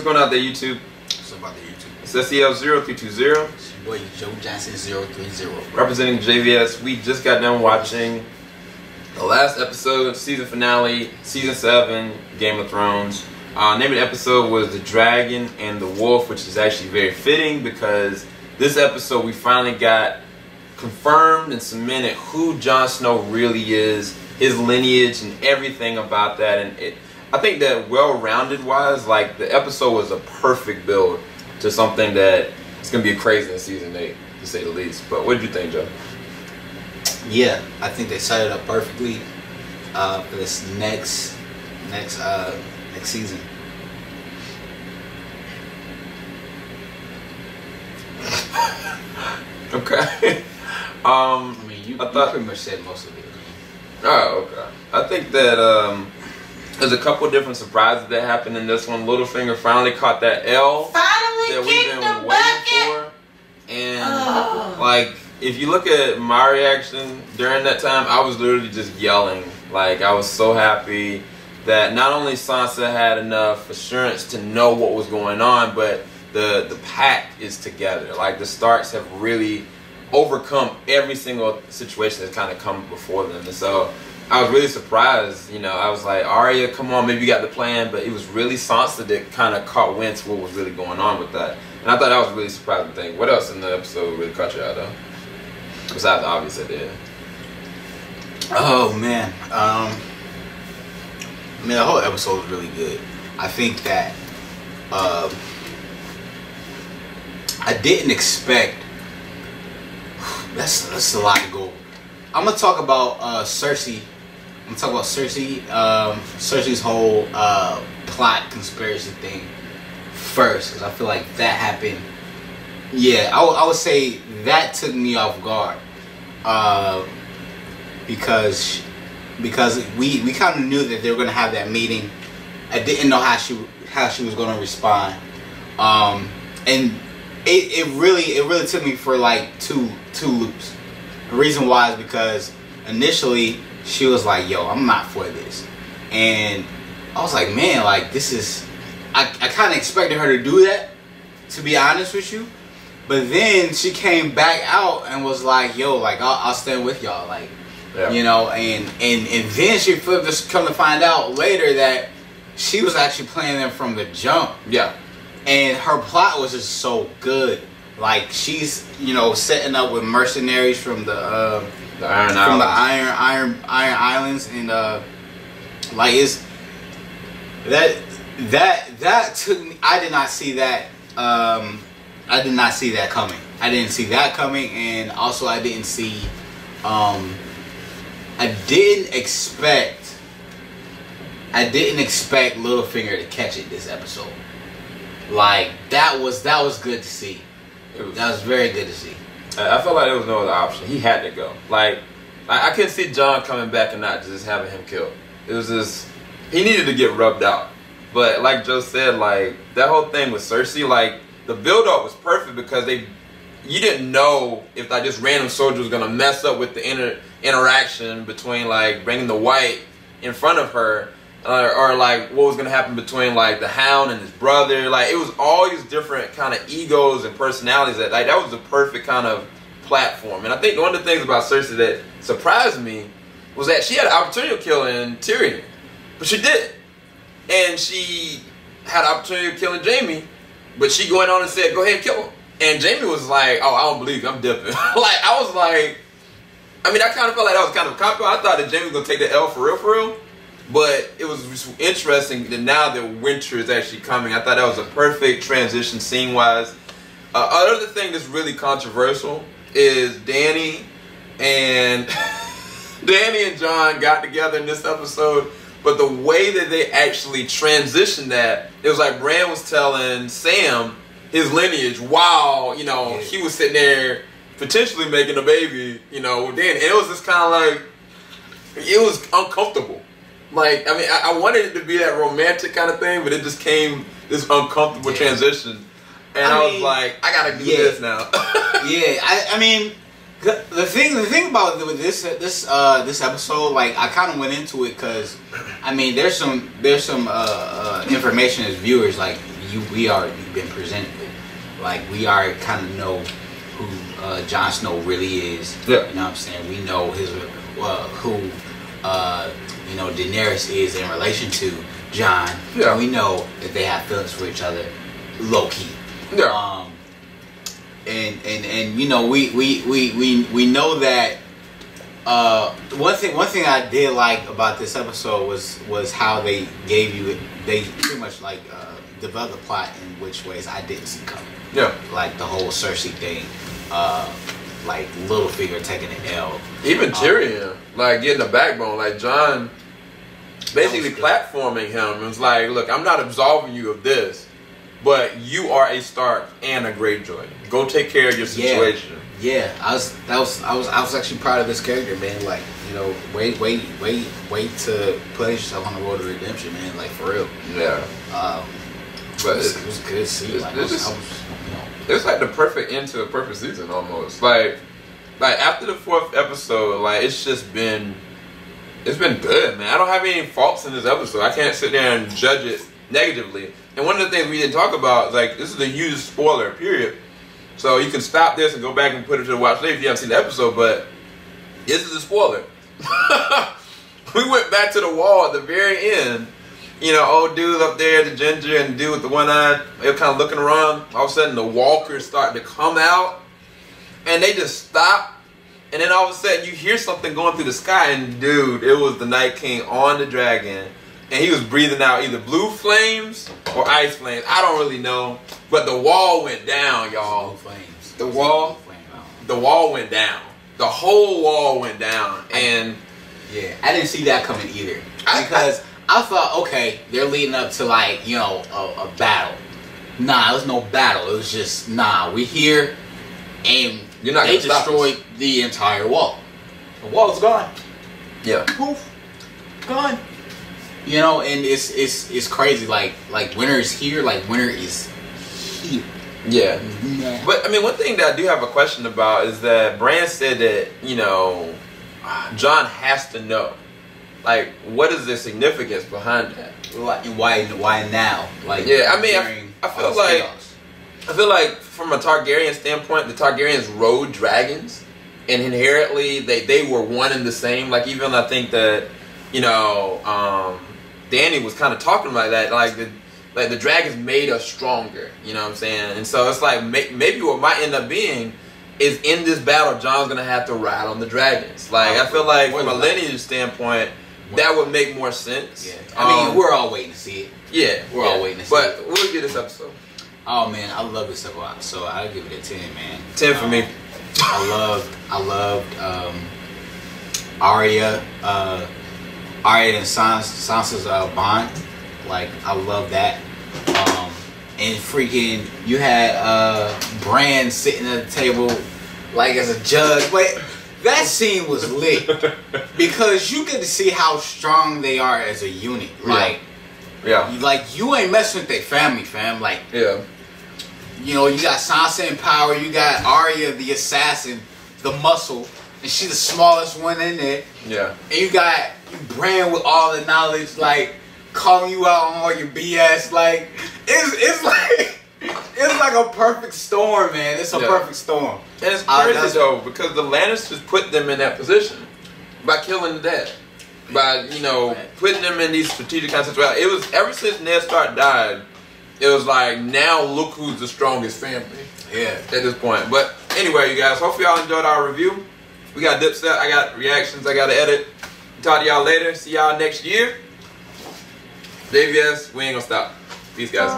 going out there, YouTube? What's up about the YouTube? It's SEL0320. It's your boy Joe Johnson 030. Representing JVS. We just got done watching the last episode, season finale, season 7, Game of Thrones. Name of the episode was The Dragon and the Wolf, which is actually very fitting because this episode we finally got confirmed and cemented who Jon Snow really is, his lineage and everything about that. And I think that well-rounded wise, like the episode was a perfect build to something that it's gonna be crazy in season 8, to say the least. But what did you think, Joe? Yeah, I think they set it up perfectly for this next season. Okay. I mean, you pretty much said most of it. Oh, okay. I think that there's a couple different surprises that happened in this one. Littlefinger finally caught that L that we've been waiting for. And like, if you look at my reaction during that time, I was literally just yelling. Like, I was so happy that not only Sansa had enough assurance to know what was going on, but the pack is together. Like, the Starks have really overcome every single situation that's kind of come before them. And so I was really surprised. You know, I was like, Arya, come on, maybe you got the plan. But it was really Sansa that kind of caught wind to what was really going on with that. And I thought that was a really surprising thing. What else in the episode really caught you out, though? Besides the obvious idea. Oh, man. I mean, the whole episode was really good. I think that I didn't expect... That's a lot to go. I'm gonna talk about Cersei. I'm gonna talk about Cersei. Cersei's whole plot conspiracy thing first, because I feel like that happened. Yeah, I would say that took me off guard. Because we kind of knew that they were gonna have that meeting. I didn't know how she was gonna respond. And it really took me for like two loops. The reason why is because initially she was like, yo, I'm not for this. And I was like, man, like, this is... I kind of expected her to do that, to be honest with you. But then she came back out and was like, yo, like, I'll stand with y'all. Like, yeah. You know, and then she flipped this, come to find out later that she was actually playing them from the jump. Yeah. And her plot was just so good. Like, she's, you know, setting up with mercenaries from the Iron Islands, and like, it's that took me. I did not see that. I did not see that coming. I didn't see that coming, and also I didn't see. I didn't expect Littlefinger to catch it this episode. Like, that was good to see. That was very good to see. I felt like there was no other option. He had to go. Like I couldn't see Jon coming back and not just having him killed. It was just, he needed to get rubbed out. But like Joe said, like, that whole thing with Cersei, like, the build-up was perfect because you didn't know if like this random soldier was gonna mess up with the interaction between like bringing the White in front of her. Or like what was gonna happen between like the Hound and his brother. Like, it was all these different kind of egos and personalities that was the perfect kind of platform. And I think one of the things about Cersei that surprised me was that she had an opportunity to kill Tyrion, but she didn't. And she had an opportunity of killing Jaime, but she going on and said, "Go ahead and kill him." And Jaime was like, "Oh, I don't believe you. I'm dipping." Like, I was like, I mean, I kind of felt like that was kind of a cop out. I thought that Jaime was gonna take the L for real. But it was just interesting that now that winter is actually coming. I thought that was a perfect transition scene-wise. Other thing that's really controversial is Dany and Jon got together in this episode. But the way that they actually transitioned that, it was like Bran was telling Sam his lineage while, you know, he was sitting there potentially making a baby, you know, with Dany. And it was just kind of like, it was uncomfortable. Like, I mean, I wanted it to be that romantic kind of thing, but it just came this uncomfortable transition. And I was like, I gotta do this now. I mean, the thing about this episode, like, I kind of went into it because, I mean, there's some information as viewers, like, we already been presented with. Like, we already kind of know who Jon Snow really is. Yeah. You know what I'm saying? We know his who you know, Daenerys is in relation to Jon. Yeah. And we know that they have feelings for each other, low key. Yeah. And you know, we know that one thing I did like about this episode was how they pretty much like developed the plot in which ways I didn't see coming. Yeah. Like the whole Cersei thing, like Littlefinger taking an L. Even Tyrion, like getting a backbone, like Jon basically platforming him. It was like, look, I'm not absolving you of this, but you are a Stark and a Greyjoy. Go take care of your situation. Yeah, I was actually proud of this character, man. Like, you know, wait to put yourself on the road to redemption, man. Like, for real. Yeah. But it was good to see. Like, it's like the perfect end to a perfect season almost. Like after the 4th episode, like it's been good, man. I don't have any faults in this episode. I can't sit there and judge it negatively. And one of the things we didn't talk about is like this is a huge spoiler, period. So you can stop this and go back and put it to the watch later if you haven't seen the episode, but this is a spoiler. We went back to the wall at the very end. You know, old dude up there, the ginger, and the dude with the one eye, they're kind of looking around. All of a sudden, the walkers start to come out, and they just stop. And then all of a sudden, you hear something going through the sky, and dude, it was the Night King on the dragon, and he was breathing out either blue flames or ice flames. I don't really know, but the wall went down, y'all. Blue flames. The wall went down. The whole wall went down, and yeah, I didn't see that coming either because. I thought, okay, they're leading up to like, you know, a battle. Nah, it was no battle. It was just, nah, we here, and they destroyed the entire wall. The wall's gone. Yeah. Poof. Gone. You know, and it's crazy. Like winter is here. Like winter is here. Yeah. But I mean, one thing that I do have a question about is that Bran said that, you know, Jon has to know. Like, what is the significance behind that? Why now? Like, yeah, I mean, I feel like from a Targaryen standpoint, the Targaryens rode dragons, and inherently they were one and the same. Like, even I think that, you know, Dany was kind of talking about that. Like the dragons made us stronger. You know what I'm saying? And so it's like maybe what might end up being is in this battle, Jon's gonna have to ride on the dragons. Like, I feel like from a lineage standpoint, that would make more sense. Yeah. I mean, we're all waiting to see it. Yeah. We're all waiting to see it. But we'll get this episode. Oh, man, I love this episode. So I'll give it a 10, man. 10 for me. I loved Arya and Sansa's bond. Like, I love that. And freaking, you had Bran sitting at the table, like, as a judge. Wait. That scene was lit because you get to see how strong they are as a unit. Like, like you ain't messing with their family, fam. Like, yeah, you know, you got Sansa in power, you got Arya the assassin, the muscle, and she's the smallest one in there. Yeah, and you got Bran with all the knowledge, like calling you out on all your BS. Like, it's like. It's like a perfect storm, man. It's a perfect storm. And it's crazy though, because the Lannisters put them in that position by killing the dad. By, you know, putting them in these strategic kind of situations. It was ever since Ned Stark died, it was like, now look who's the strongest family. Yeah. At this point. But anyway, you guys, hopefully y'all enjoyed our review. We got Dipset, I got reactions, I got to edit. Talk to y'all later. See y'all next year. JVS, we ain't gonna stop. Peace, guys.